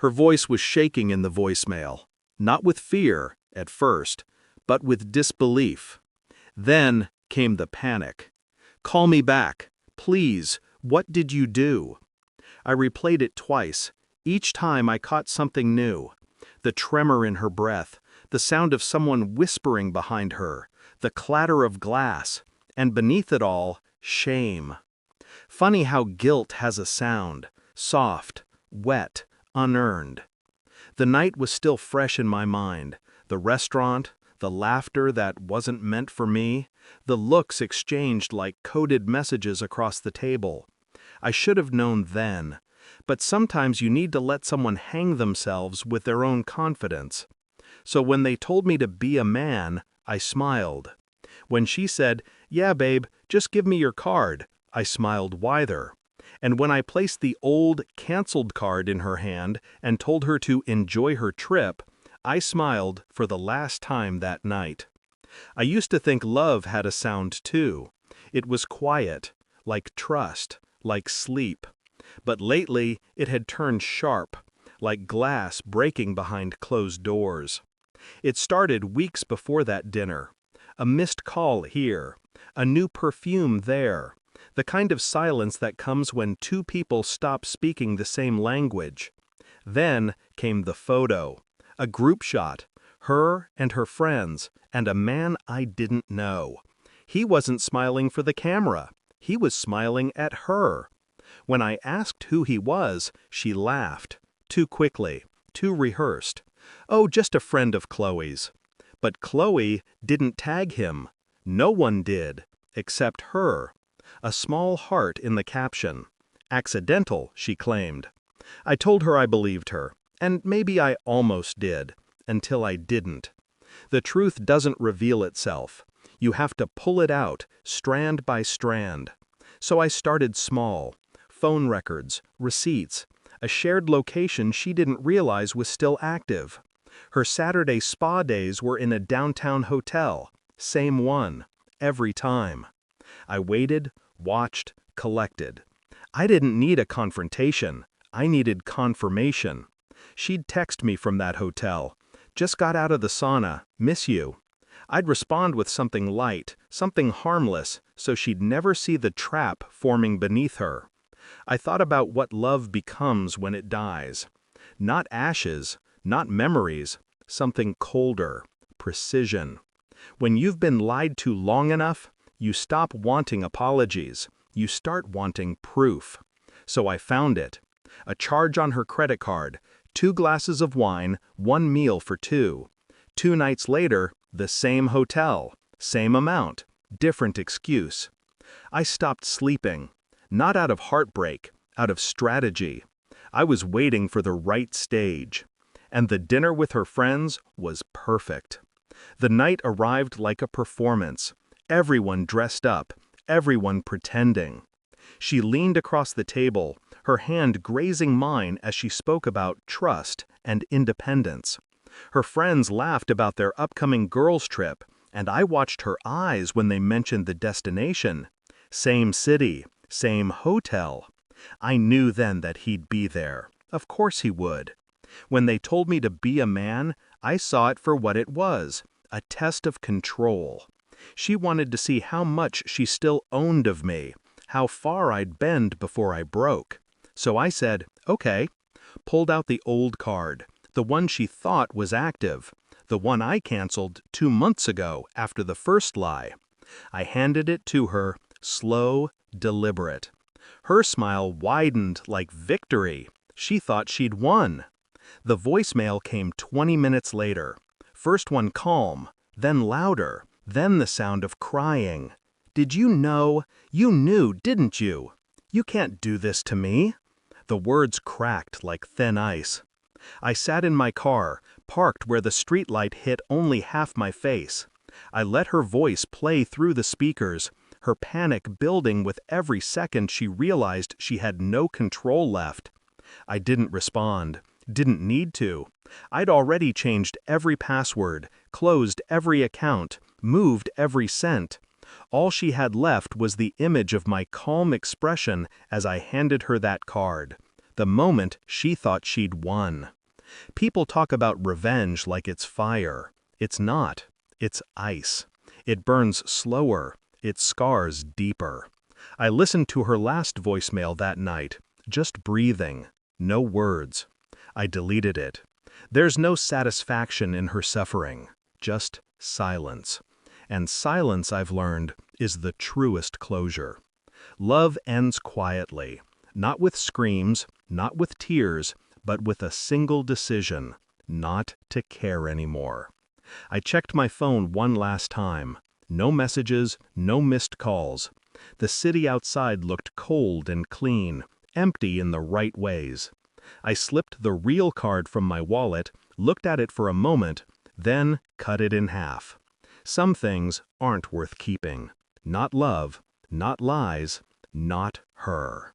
Her voice was shaking in the voicemail, not with fear, at first, but with disbelief. Then came the panic. "Call me back. Please, what did you do?" I replayed it twice. Each time I caught something new. The tremor in her breath, the sound of someone whispering behind her, the clatter of glass, and beneath it all, shame. Funny how guilt has a sound, soft, wet, unearned. The night was still fresh in my mind, the restaurant, the laughter that wasn't meant for me, the looks exchanged like coded messages across the table. I should have known then, but sometimes you need to let someone hang themselves with their own confidence. So when they told me to be a man, I smiled. When she said, "Yeah, babe, just give me your card," I smiled wider. And when I placed the old, canceled card in her hand and told her to enjoy her trip, I smiled for the last time that night. I used to think love had a sound too. It was quiet, like trust, like sleep. But lately it had turned sharp, like glass breaking behind closed doors. It started weeks before that dinner. A missed call here, a new perfume there, the kind of silence that comes when two people stop speaking the same language. Then came the photo, a group shot, her and her friends, and a man I didn't know. He wasn't smiling for the camera, he was smiling at her. When I asked who he was, she laughed, too quickly, too rehearsed. "Oh, just a friend of Chloe's." But Chloe didn't tag him. No one did, except her. A small heart in the caption. Accidental, she claimed. I told her I believed her, and maybe I almost did, until I didn't. The truth doesn't reveal itself. You have to pull it out, strand by strand. So I started small. Phone records, receipts, a shared location she didn't realize was still active. Her Saturday spa days were in a downtown hotel, same one, every time. I waited, watched, collected. I didn't need a confrontation, I needed confirmation. She'd text me from that hotel, "Just got out of the sauna, miss you." I'd respond with something light, something harmless, so she'd never see the trap forming beneath her. I thought about what love becomes when it dies. Not ashes, not memories, something colder, precision. When you've been lied to long enough, you stop wanting apologies, you start wanting proof. So I found it. A charge on her credit card, 2 glasses of wine, 1 meal for 2. 2 nights later, the same hotel, same amount, different excuse. I stopped sleeping. Not out of heartbreak, out of strategy. I was waiting for the right stage. And the dinner with her friends was perfect. The night arrived like a performance. Everyone dressed up, everyone pretending. She leaned across the table, her hand grazing mine as she spoke about trust and independence. Her friends laughed about their upcoming girls' trip, and I watched her eyes when they mentioned the destination. Same city. Same hotel. I knew then that he'd be there. Of course he would. When they told me to be a man, I saw it for what it was, a test of control. She wanted to see how much she still owned of me, how far I'd bend before I broke. So I said, "Okay." Pulled out the old card, the one she thought was active, the one I canceled 2 months ago after the first lie. I handed it to her, slow, deliberate. Her smile widened like victory. She thought she'd won. The voicemail came 20 minutes later. First one calm, then louder, then the sound of crying. "Did you know? You knew, didn't you? You can't do this to me." The words cracked like thin ice. I sat in my car, parked where the streetlight hit only half my face. I let her voice play through the speakers, her panic building with every second she realized she had no control left. I didn't respond, didn't need to. I'd already changed every password, closed every account, moved every cent. All she had left was the image of my calm expression as I handed her that card. The moment she thought she'd won. People talk about revenge like it's fire. It's not. It's ice. It burns slower. It scars deeper. I listened to her last voicemail that night, just breathing, no words. I deleted it. There's no satisfaction in her suffering, just silence. And silence, I've learned, is the truest closure. Love ends quietly, not with screams, not with tears, but with a single decision, not to care anymore. I checked my phone one last time. No messages, no missed calls. The city outside looked cold and clean, empty in the right ways. I slipped the real card from my wallet, looked at it for a moment, then cut it in half. Some things aren't worth keeping. Not love, not lies, not her.